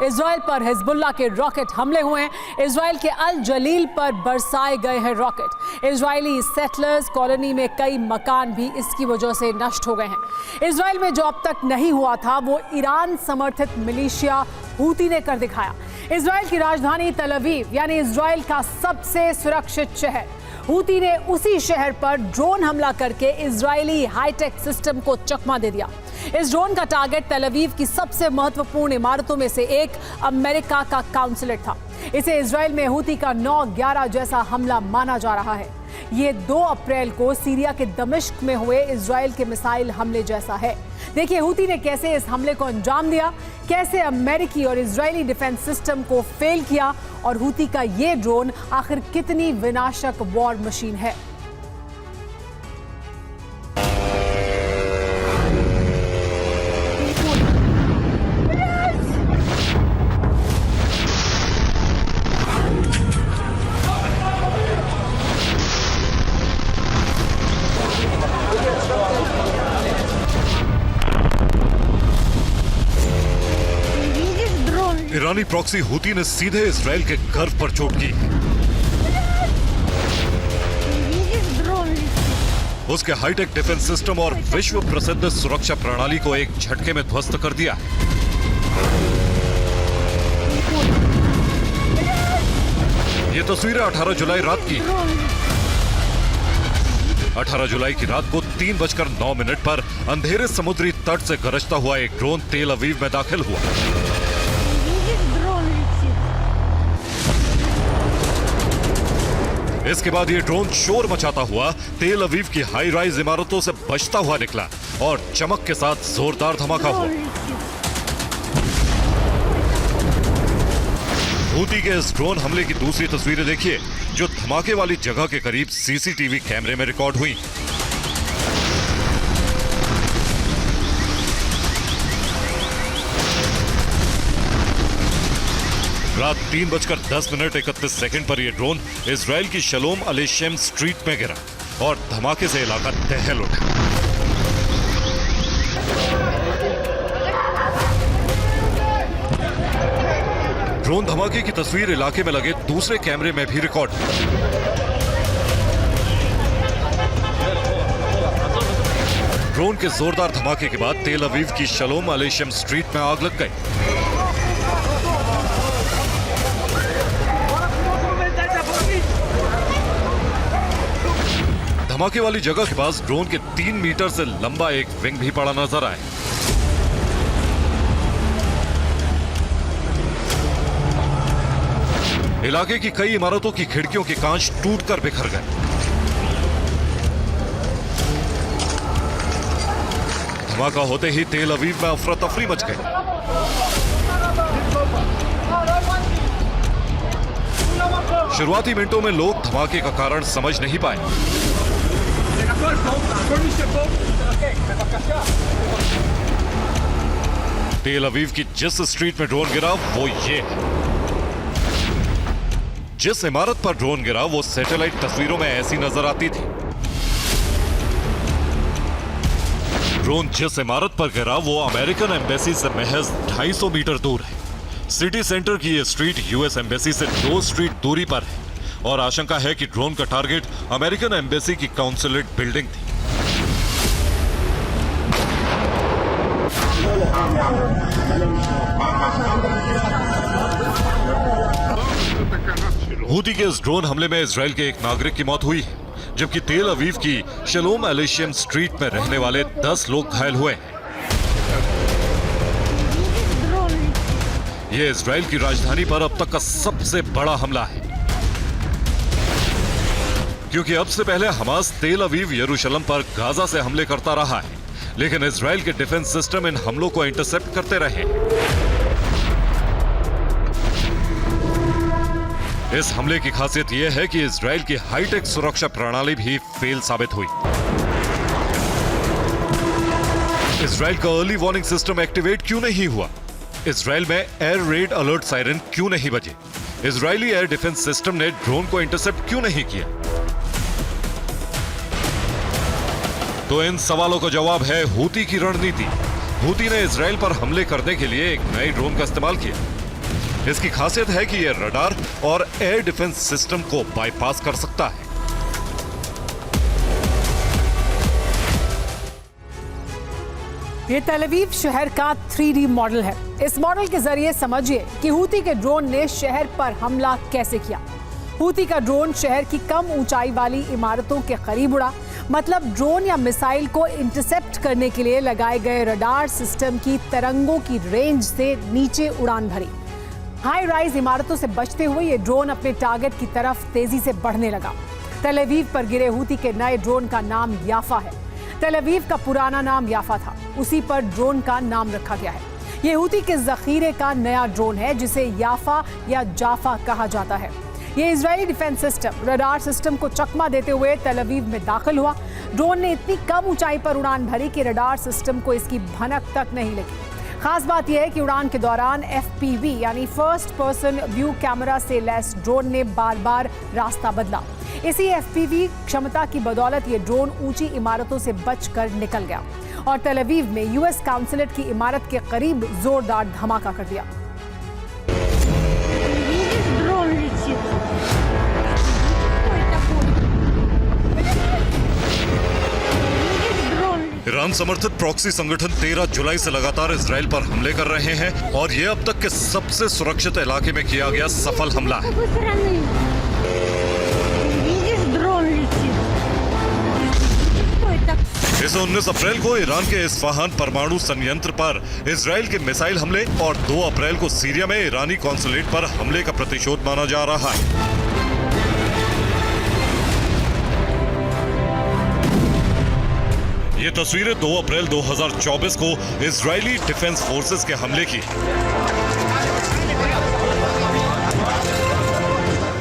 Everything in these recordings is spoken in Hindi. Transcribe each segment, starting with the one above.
इजराइल पर हिजबुल्लाह के रॉकेट हमले हुए हैं। इजराइल के अल जलील पर बरसाए गए हैं रॉकेट। इजरायली सेटलर्स कॉलोनी में कई मकान भी इसकी वजह से नष्ट हो गए हैं। इजराइल में जो अब तक नहीं हुआ था वो ईरान समर्थित मिलिशिया हूती ने कर दिखाया। इजराइल की राजधानी तल अवीव यानी इजराइल का सबसे सुरक्षित शहर, हूती ने उसी शहर पर ड्रोन हमला करके इजरायली हाईटेक सिस्टम को चकमा दे दिया। इस ड्रोन का टारगेट तल अवीव की सबसे महत्वपूर्ण इमारतों में से एक अमेरिका का काउंसलेट था। इसे इजराइल में हूती का 9/11 जैसा हमला माना जा रहा है। ये 2 अप्रैल को सीरिया के दमिश्क में हुए इजराइल के मिसाइल हमले जैसा है। देखिए हूती ने कैसे इस हमले को अंजाम दिया, कैसे अमेरिकी और इजरायली डिफेंस सिस्टम को फेल किया और हूती का ये ड्रोन आखिर कितनी विनाशक वॉर मशीन है। ईरानी प्रॉक्सी हूती ने सीधे इजराइल के घर पर चोट की। उसके हाईटेक डिफेंस सिस्टम और विश्व प्रसिद्ध सुरक्षा प्रणाली को एक झटके में ध्वस्त कर दिया। ये तस्वीरें 18 जुलाई रात की। 18 जुलाई की रात को 3:09 पर अंधेरे समुद्री तट से गरजता हुआ एक ड्रोन तेल अवीव में दाखिल हुआ। इसके बाद ये ड्रोन शोर मचाता हुआ तेल अवीव की हाई राइज इमारतों से बचता हुआ निकला और चमक के साथ जोरदार धमाका हुआ। हूती के इस ड्रोन हमले की दूसरी तस्वीरें देखिए, जो धमाके वाली जगह के करीब सीसीटीवी कैमरे में रिकॉर्ड हुई। रात 3:10:31 पर यह ड्रोन इजराइल की शलोम अलेशेम स्ट्रीट में गिरा और धमाके से इलाका दहल उठा। ड्रोन धमाके की तस्वीर इलाके में लगे दूसरे कैमरे में भी रिकॉर्ड हुई। ड्रोन के जोरदार धमाके के बाद तेल अवीव की शलोम अलेशेम स्ट्रीट में आग लग गई। धमाके वाली जगह के पास ड्रोन के 3 मीटर से लंबा एक विंग भी पड़ा नजर आया। इलाके की कई इमारतों की खिड़कियों के कांच टूटकर बिखर गए। धमाका होते ही तेल अवीव में अफरा तफरी मच गई। शुरुआती मिनटों में लोग धमाके का कारण समझ नहीं पाए। तेल अवीव की जिस स्ट्रीट में ड्रोन गिरा वो ये है। जिस इमारत पर ड्रोन गिरा वो सैटेलाइट तस्वीरों में ऐसी नजर आती थी। ड्रोन जिस इमारत पर गिरा वो अमेरिकन एम्बेसी से महज 250 मीटर दूर है। सिटी सेंटर की ये स्ट्रीट यूएस एम्बेसी से 2 स्ट्रीट दूरी पर है और आशंका है कि ड्रोन का टारगेट अमेरिकन एम्बेसी की काउंसलेट बिल्डिंग थी। हूती के इस ड्रोन हमले में इजराइल के एक नागरिक की मौत हुई है, जबकि तेल अवीव की शलोम अलेशियम स्ट्रीट में रहने वाले 10 लोग घायल हुए हैं। यह इजराइल की राजधानी पर अब तक का सबसे बड़ा हमला है, क्योंकि अब से पहले हमास तेल अवीव यरूशलेम पर गाजा से हमले करता रहा है, लेकिन इजराइल के डिफेंस सिस्टम इन हमलों को इंटरसेप्ट करते रहे। इस हमले की खासियत यह है कि इजराइल की हाईटेक सुरक्षा प्रणाली भी फेल साबित हुई। इजराइल का अर्ली वार्निंग सिस्टम एक्टिवेट क्यों नहीं हुआ? इजराइल में एयर रेड अलर्ट सायरन क्यों नहीं बजे? इजरायली एयर डिफेंस सिस्टम ने ड्रोन को इंटरसेप्ट क्यों नहीं किया? तो इन सवालों का जवाब है हूती की रणनीति। हूती ने इजराइल पर हमले करने के लिए एक नए ड्रोन का इस्तेमाल किया। इसकी खासियत है कि यह रडार और एयर डिफेंस सिस्टम को बाईपास कर सकता है। ये तेल अवीव शहर का 3D मॉडल है। इस मॉडल के जरिए समझिए कि हूती के ड्रोन ने शहर पर हमला कैसे किया। हूती का ड्रोन शहर की कम ऊंचाई वाली इमारतों के करीब उड़ा। मतलब ड्रोन या मिसाइल को इंटरसेप्ट करने के लिए लगाए गए रडार सिस्टम की तरंगों की रेंज से नीचे उड़ान भरी। हाई राइज इमारतों से बचते हुए ये ड्रोन अपने टारगेट की तरफ तेजी से बढ़ने लगा। तेल अवीव पर गिरे हूती के नए ड्रोन का नाम याफा है। तेल अवीव का पुराना नाम याफा था, उसी पर ड्रोन का नाम रखा गया है। ये हूती के जखीरे का नया ड्रोन है जिसे याफा या जाफा कहा जाता है। ये Israeli defence system radar system को चकमा देते हुए तेल अवीव में दाखिल हुआ। ड्रोन ने इतनी कम ऊंचाई पर उड़ान भरी कि रडार सिस्टम को इसकी भनक तक नहीं लगी। खास बात यह है कि उड़ान के दौरान FPV यानी फर्स्ट पर्सन व्यू कैमरा से लैस ड्रोन ने बार बार रास्ता बदला। इसी FPV क्षमता की बदौलत ये ड्रोन ऊंची इमारतों से बचकर निकल गया और तेल अवीव में US काउंसलेट की इमारत के करीब जोरदार धमाका कर दिया। ईरान समर्थित प्रॉक्सी संगठन 13 जुलाई से लगातार इजराइल पर हमले कर रहे हैं और यह अब तक के सबसे सुरक्षित इलाके में किया गया सफल हमला है। इस 19 अप्रैल को ईरान के इस्फहान परमाणु संयंत्र पर इजराइल के मिसाइल हमले और 2 अप्रैल को सीरिया में ईरानी कॉन्सुलेट पर हमले का प्रतिशोध माना जा रहा है। ये तस्वीरें 2 अप्रैल 2024 को इजरायली डिफेंस फोर्सेस के हमले की।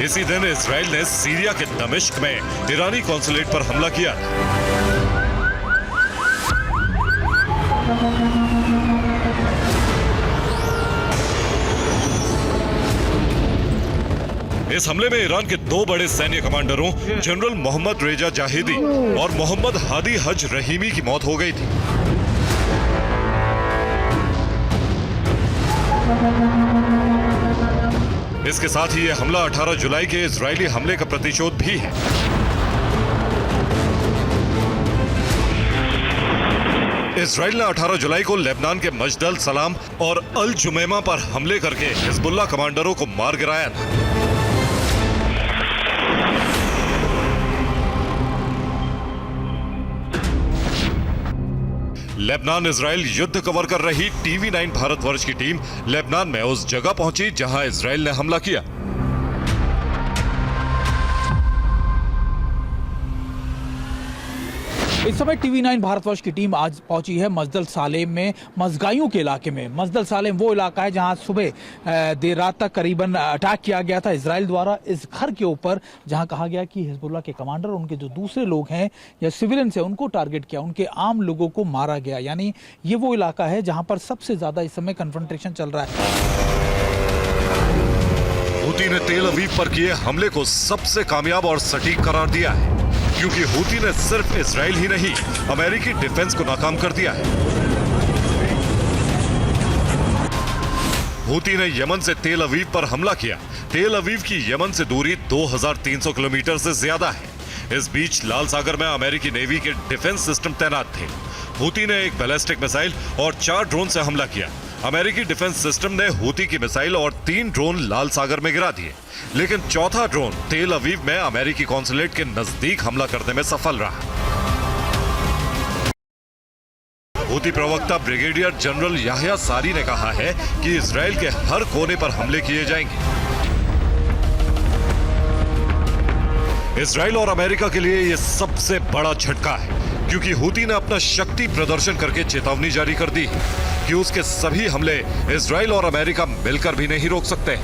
इसी दिन इजराइल ने सीरिया के दमिश्क में ईरानी कॉन्सुलेट पर हमला किया। इस हमले में ईरान के 2 बड़े सैन्य कमांडरों जनरल मोहम्मद रेजा जाहिदी और मोहम्मद हादी हज रहीमी की मौत हो गई थी। इसके साथ ही यह हमला 18 जुलाई के इजरायली हमले का प्रतिशोध भी है। इजराइल ने 18 जुलाई को लेबनान के मजदल सलाम और अल जुमैमा पर हमले करके हिजबुल्लाह कमांडरों को मार गिराया था। लेबनान इजराइल युद्ध कवर कर रही TV9 भारतवर्ष की टीम लेबनान में उस जगह पहुंची जहां इजराइल ने हमला किया। इस समय TV9 भारतवर्ष की टीम आज पहुंची है मजदल सालेम में, मजगाइयों के इलाके में। मजदल सालेम वो इलाका है जहां सुबह देर रात तक करीबन अटैक किया गया था इजराइल द्वारा इस घर के ऊपर, जहां कहा गया कि हिजबुल्लाह के कमांडर उनके जो दूसरे लोग हैं या सिविलियंस हैं उनको टारगेट किया, उनके आम लोगों को मारा गया। यानी ये वो इलाका है जहां पर सबसे ज्यादा इस समय कन्फ्रंटेशन चल रहा है। हूती ने तेल अवीव पर किए हमले को सबसे कामयाब और सटीक करार दिया है, क्योंकि हूती ने सिर्फ इजराइल ही नहीं अमेरिकी डिफेंस को नाकाम कर दिया है। हूती ने यमन से तेल अवीव पर हमला किया। तेल अवीव की यमन से दूरी 2300 किलोमीटर से ज्यादा है। इस बीच लाल सागर में अमेरिकी नेवी के डिफेंस सिस्टम तैनात थे। हूती ने एक बैलिस्टिक मिसाइल और 4 ड्रोन से हमला किया। अमेरिकी डिफेंस सिस्टम ने हूती की मिसाइल और 3 ड्रोन लाल सागर में गिरा दिए, लेकिन चौथा ड्रोन तेल अवीव में अमेरिकी कॉन्सुलेट के नजदीक हमला करने में सफल रहा। हूती प्रवक्ता ब्रिगेडियर जनरल याह्या सारी ने कहा है कि इजराइल के हर कोने पर हमले किए जाएंगे। इजराइल और अमेरिका के लिए यह सबसे बड़ा झटका है, क्योंकि हूती ने अपना शक्ति प्रदर्शन करके चेतावनी जारी कर दी कि उसके सभी हमले इजराइल और अमेरिका मिलकर भी नहीं रोक सकते।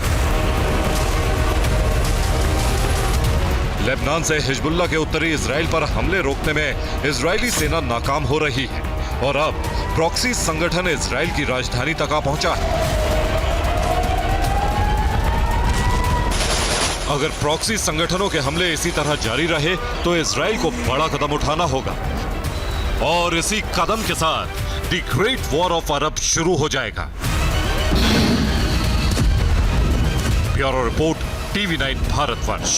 लेबनान से हिजबुल्लाह के उत्तरी इजराइल पर हमले रोकने में इजरायली सेना नाकाम हो रही है और अब प्रॉक्सी संगठन इजराइल की राजधानी तक आ पहुंचा है। अगर प्रॉक्सी संगठनों के हमले इसी तरह जारी रहे तो इजराइल को बड़ा कदम उठाना होगा और इसी कदम के साथ the great war of Arab शुरू हो जाएगा। Bureau report, TV9 Bharatvarsh.